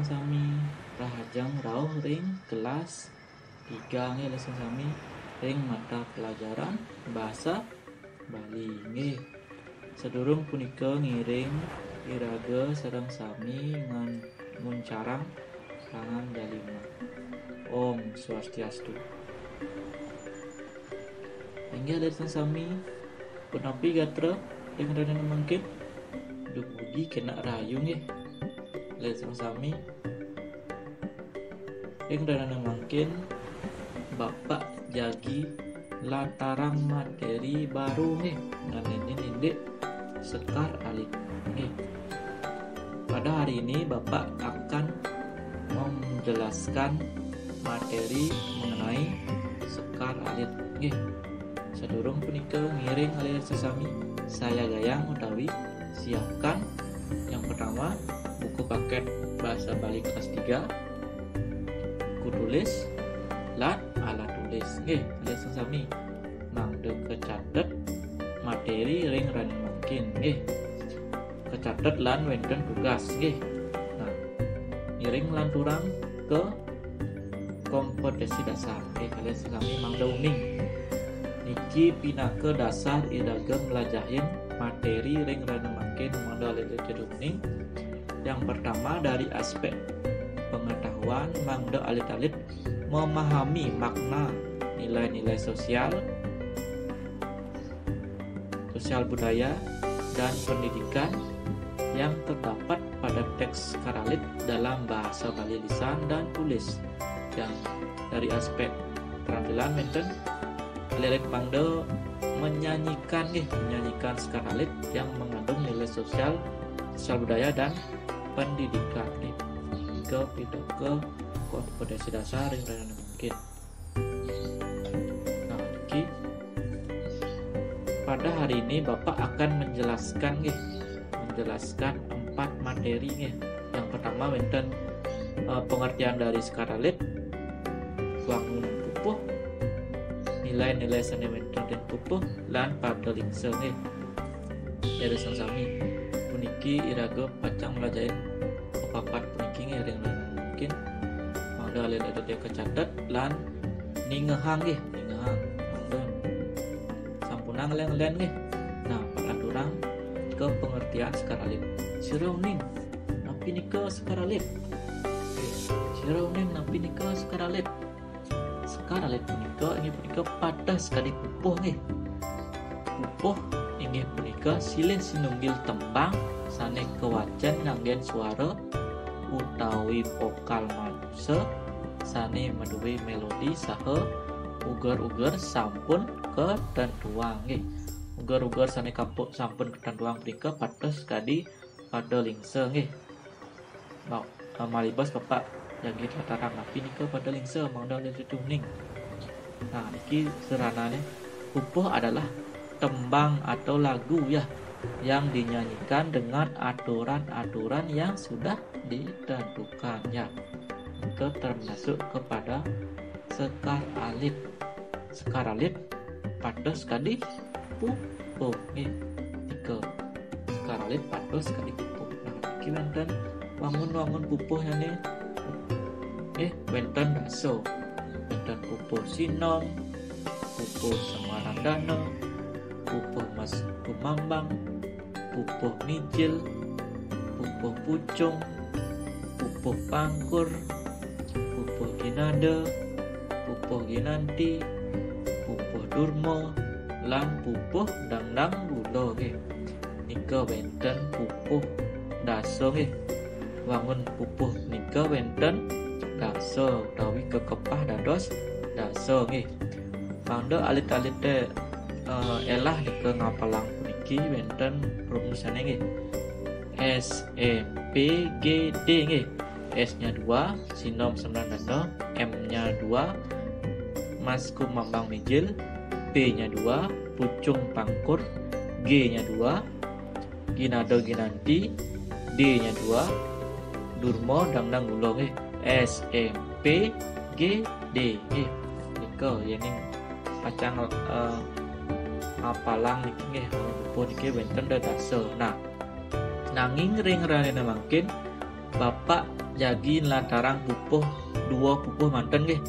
sami rahajang rauh ring kelas 3 nggih lesung sami ring mata pelajaran bahasa Bali nggih. Sedurung punika ngiring iraga sareng sami nguncarang tangan jalima. Om Swastiastu. Hingga lesung sami punapi gatra ring rana mangkin duk budi kena rayu nggih. Lesung sami ring rana mangkin Bapak jagi latarang materi baru nih nganinin sekar alit nih. Pada hari ini Bapak akan menjelaskan materi mengenai sekar alit nih. Sedurung punika ngiring alir sesami saya gayang utawi siapkan yang pertama buku paket bahasa Bali kelas 3, buku tulis lan alat tulis nggih alir sesami mangde kecatet materi ring ran mungkin nggih kecatet lan wenten tugas nggih. Nah ngiring lan turang ke kompetensi dasar nggih alir sesami mangde uning niki pinake dasar iragem melajahin materi ring ran mungkin mangde alir uning. Yang pertama dari aspek pengetahuan mangde alit-alit memahami makna nilai-nilai sosial budaya dan pendidikan yang terdapat pada teks karalit dalam bahasa Bali lisan dan tulis. Yang dari aspek terampilan menten alit mangde menyanyikan skaralit yang mengandung nilai sosial budaya dan pendidikan nih. Ke kompetensi dasar yang rana mungkin. Nah, iki pada hari ini Bapak akan menjelaskan 4 materi nih. Yang pertama wenten pengertian dari skaralit, wangun pupuh, nilai-nilai seni wenten dan pupuh lan pada lingse nih. Dari sami puniki iraga pacang melajain papat puniki ring rana mungkin. Alit ada dia kecatat lan ningehang mangden sampunang leng-leng nggih. Nah pakat urang ke pengertian skaralit sirau ning napi nika skaralit sirau ning napi nika skaralit punika padah sekali pupuh nggih. Pupuh inggih punika silih sinunggil tembang sane kewajan nganggen suara utawi vokal manusia sane meduwe melodi saha uger-uger sampun ketentuang nggih. Uger-uger sane kapuk sampun ketentuang punika pados kadi pada lingse nggih. Malibas Bapak jagi latarang napi nika pada lingse mangda tuning. Nah iki seranane pupuh adalah tembang atau lagu ya yang dinyanyikan dengan aturan-aturan yang sudah ditentukan ya. Itu termasuk kepada sekar alit pados kadi pupuh nih. Tiga sekar alit pados kadi pupuh. Nah iki wenten wangun pupuh nih wenten daso wenten pupuh sinom, pupuh semarandana, pupuh mas kumambang, pupuh mijil, pupuh pucung, pupuh pangkur, pupuh ginada, pupuh ginanti, pupuh durmo, lan pupuh dangdang gulo nggih. Nika wenten pupuh daso nggih. Wangun pupuh nika wenten daso utawi kekepah dados daso nggih. Mangda alit-alit elah nika ngapalang puniki wenten rumusane nggih. S M P G D nggih. S-nya 2 sinom semandana, M-nya 2 mas kumambang mijil, P-nya 2 pucung pangkur, G-nya 2 ginado ginanti, D-nya 2 durmo dangdang gulo nggih. S M P G D nggih. Nika yening pacang apalang niki nggih pun niki wenten dasa. Nah nanging ring rana mangkin Bapak jagi lantaran dua pupuh manten nggih.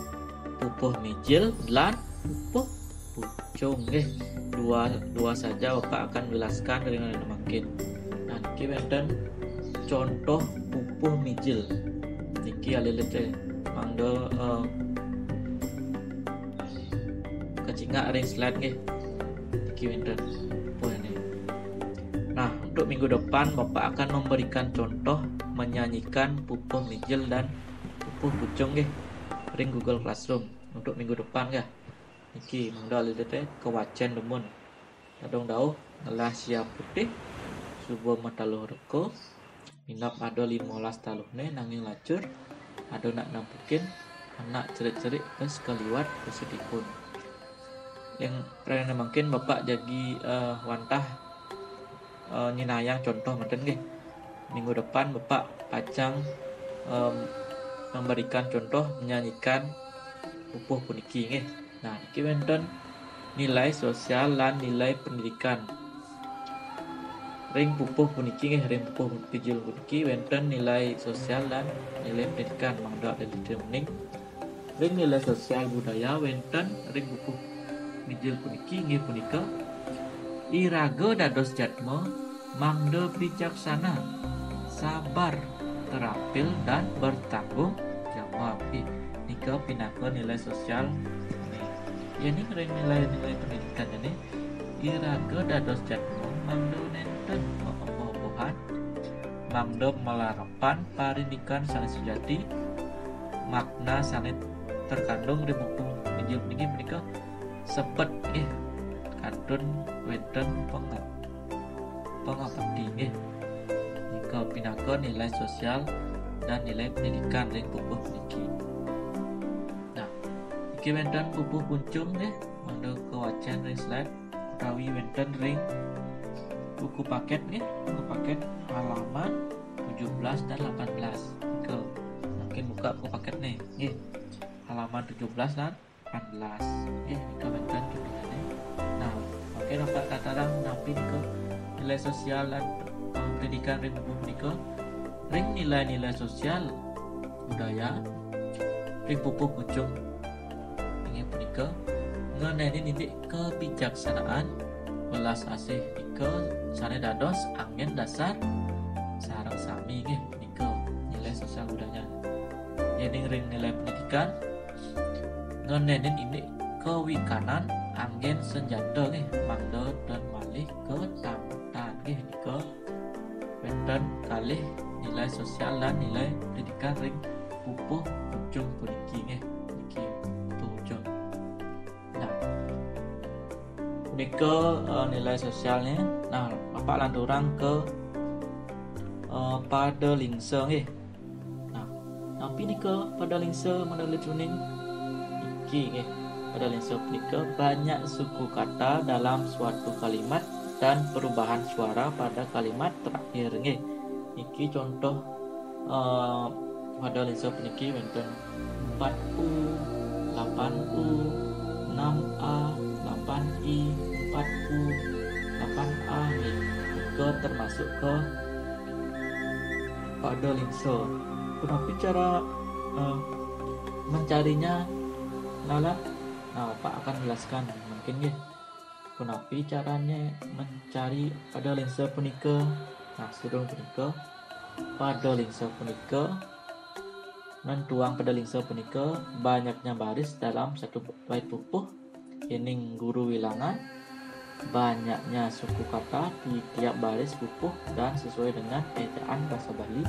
Pupuh mijil lan pupuh pucung nggih. Dua saja Bapak akan jelaskan dengan makin. Nah, niki wonten contoh pupuh mijil. Niki alilete mangga kecingak ring slide nggih. Niki wonten pupuh ini. Nah, untuk minggu depan Bapak akan memberikan contoh menyanyikan pupuh mijil dan pupuh pucung nggih ring Google Classroom untuk minggu depan ya. Niki mangga alilete kewacen demun. Kadong dauh ngelah siap putih subuh mataluh reko minap ada 15 taluhne nanging lacur ada nak nampukin anak cerik-cerik wis kaliwat kesedipun. Yang pernah mungkin Bapak jagi wantah nyinayang contoh manten nggih. Minggu depan Bapak pacang memberikan contoh menyanyikan pupuh puniki nggih. Nah, iki wonten nilai sosial lan nilai pendidikan. Ring pupuh puniki nggih, ring pupuh mijil puniki wonten nilai sosial dan nilai pendidikan mangga determining. Ring nilai sosial budaya wonten ring pupuh mijil puniki nggih punika iraga dados jatma mangda bijaksana, sabar, terampil dan bertanggung jawab. Nika pinaka nilai sosial. Ya ini ring nilai pendidikan ini iraga dados jatma mangda nenten oboh-obohan mangda melarapan parindikan sanes sejati makna sanes terkandung di buku mijil niki menika sepet kadun wonten pengabdi nggih. Nika pinaka nilai sosial dan nilai pendidikan ring pupuh niki. Nah, iki wonten pupuh pucung nggih mangga kewacen ring slide utawi wonten ring buku paket nggih, buku paket halaman 17 dan 18. Nika mungkin buka buku paket nih nggih. Halaman 17 dan 18. Nggih, nika wonten contohane. Nah, mungkin Bapak katarang nampi ke nilai sosial dan pendidikan ring buku nika. Ring nilai-nilai sosial budaya ring pupuh pucung inggih punika ngeneni nitik kebijaksanaan welas asih nika sane dados angin dasar sareng sami nggih nika nilai sosial budaya. Yen ring nilai pendidikan ngeneni nitik kewikanan angin senjata nggih mangda dan malih ketamatan nggih nika wonten kalih nilai sosial dan nilai pendidikan ring pupuh pucung puniki nggih niki pucung. Nah, nika nilai sosialnya. Nah, Bapak lanturang ke pada lingse nggih. Nah, tapi nika pada lingse menurut tuning iki nggih. Pada lingse punika banyak suku kata dalam suatu kalimat dan perubahan suara pada kalimat terakhir nggih. Iki contoh pada lingse puniki wonten 4U, 8U, 6A, 8I, 4U, 8A nggih. Nika termasuk ke pada lingse. Kenapa cara mencarinya Nala? Nah, Pak akan jelaskan mungkin nggih. Kenapa caranya mencari pada lingse punika? Nah, sedurung punika pada lingse punika mentuang pada lingse punika banyaknya baris dalam satu bait pupuh yening guru wilangan, banyaknya suku kata di tiap baris pupuh dan sesuai dengan ejaan bahasa Bali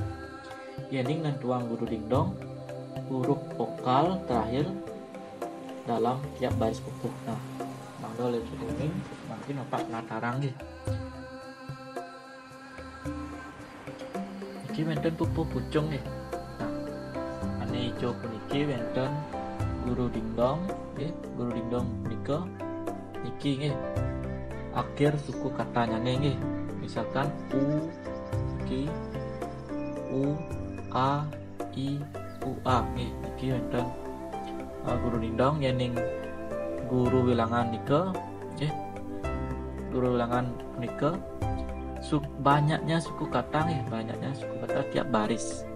yening mentuang guru dingdong huruf vokal terakhir dalam tiap baris pupuh. Nah, mangga lek kuning makin Bapak latarang nggih. Iki wonten pupuh pucung nggih. Nah, ane ijo puniki wonten guru dingdong nggih. Guru dingdong punika niki nggih. Akhir suku katanya nggih. Misalkan U, Ki, U, A, I, U, A nggih. Niki wonten guru dingdong yening guru wilangan nika nggih. Guru wilangan punika banyaknya suku kata nggih, banyaknya suku kata tiap baris.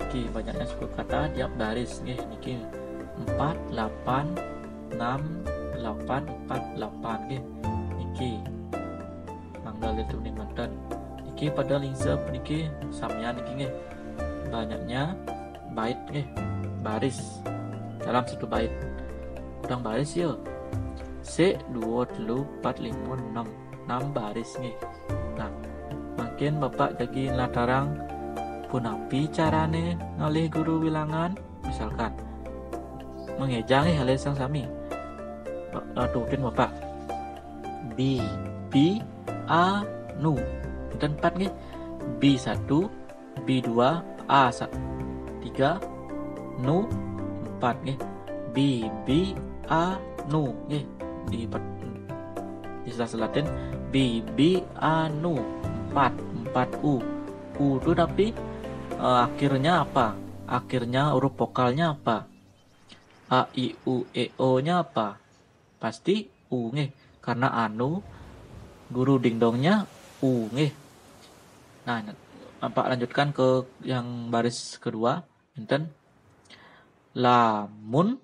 niki banyaknya suku kata tiap baris nggih niki 4 8 6 8 4 8 nggih niki mangga tuning manten niki pada lingsa puniki samian niki nggih banyaknya bait nggih baris dalam satu bait kurang baris ya C 2 3 4 5 6 baris nggih. Nah makin bapak jadi latarang punapi carane ngalih guru bilangan misalkan mengeja nih halih sang sami tukin bapak B A nu dan 4 nih B1 B2 A 3 nu 4 nih B A nu nih di sela-selatin B A nu 4 U itu tapi akhirnya apa? Akhirnya huruf vokalnya apa? A, I, U, E, O nya apa? Pasti U nih. Karena anu guru dingdongnya U nih. Nah, Bapak lanjutkan ke yang baris kedua. Enten lamun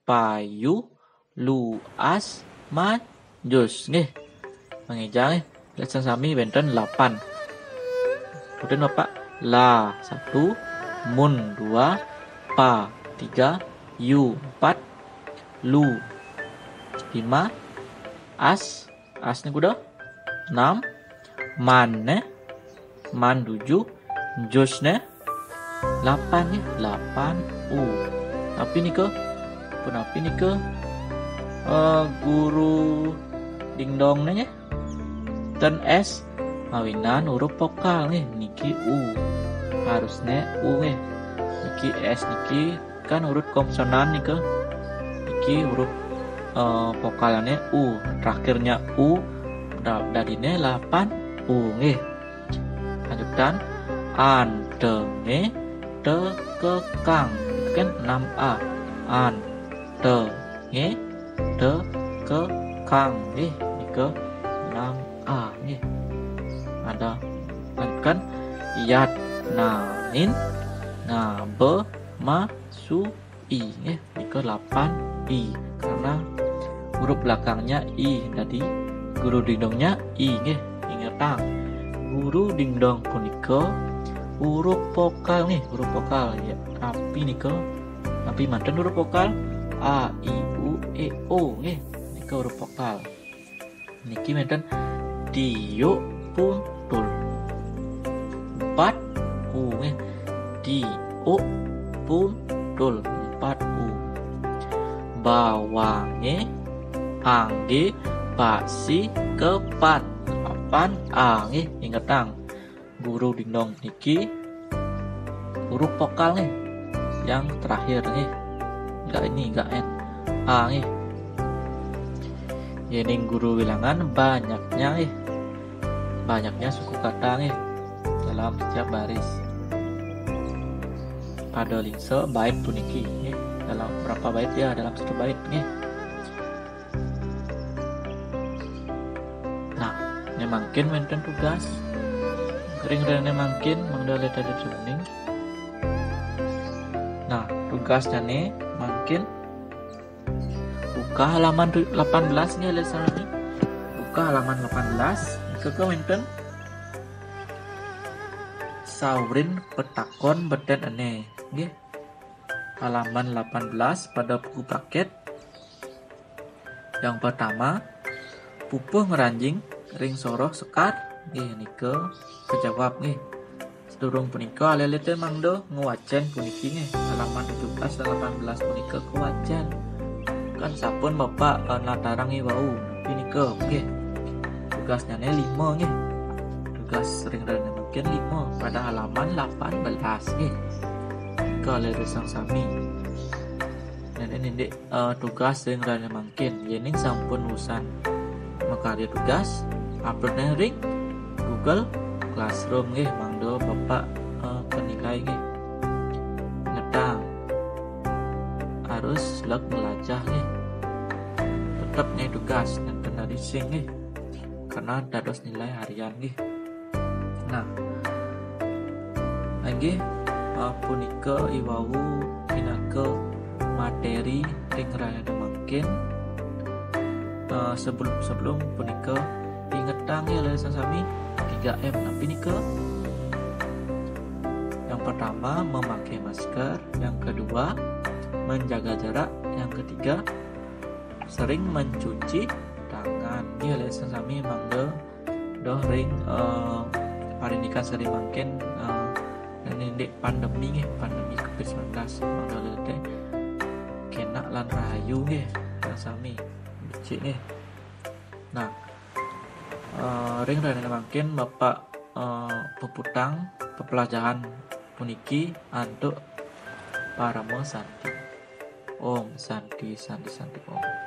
payu luas majus nih. Mengeja nih. Lesan sami benten 8. Kemudian Bapak la 1 mun 2 pa 3 yu 4 lu 5 as ini kuda 6 man 7 jos 8 nih 8 u tapi nih ke guru dingdong nih dan s mawinan huruf vokal nih niki u harusnya u nih niki s niki kan huruf konsonan nih niki huruf vokalnya u terakhirnya u darinya 8 u nih lanjutkan antenge tekekang kan 6a antenge tekekang nih niki 6a nih ada lanjutkan yat nain ngabe masu i nih ke 8 i karena huruf belakangnya i jadi guru dingdongnya i nih ingatang guru dingdong punika huruf vokal nih huruf vokal ya tapi tapi manten huruf vokal a i u e o nih ke huruf vokal niki manten dio puntul 4 u nih di o puntul 4 u bawange angge basi kepat 8 a nih ingetang guru dingdong niki huruf vokal nih yang terakhir nih enggak n a nih jadi guru bilangan banyaknya suku kata nih dalam setiap baris pada lingse bait puniki nih dalam berapa bait ya dalam satu bait nih. Nah ini mungkin menten tugas kering mungkin mangdale tadi tuning. Nah tugasnya nih mungkin buka halaman 18 nih lesan ini buka halaman 18 ke wenten saurin petakon beten ane nggih halaman 18 pada buku paket yang pertama pupuh ngeranjing ring soroh sekar nggih nike kejawab nih sedurung punika alelete mangdo nguwacen puniki nih halaman 17 dan 18 punika kuwacen kan sapun bapak natarangi wau punika nggih tugasnya 5 nih tugas sering mungkin 5 pada halaman 18 nih kalau resang sami dan ini tugas sering mungkin jadi sampun usan makarya tugas upload ring Google Classroom nih mangdo bapak penilai nih ngetang harus log belajar nih tetap nih tugas dan kena dising nih karena dados nilai harian nih. Nah lagi punika iwau pinaga materi ring rayana mangkin. Sebelum punika ingetang ya sami 3M napi nika. Yang pertama memakai masker, yang kedua menjaga jarak, yang ketiga sering mencuci tangan. Ya sami mangga doh ring hari nikah sering mangkin nindek pandemi COVID-19 mangga lede kena lan rahayu nggih sami becik nggih. Nah, ring rene mangkin Bapak peputang pepelajaran puniki untuk para santi. Om santi santi santi om.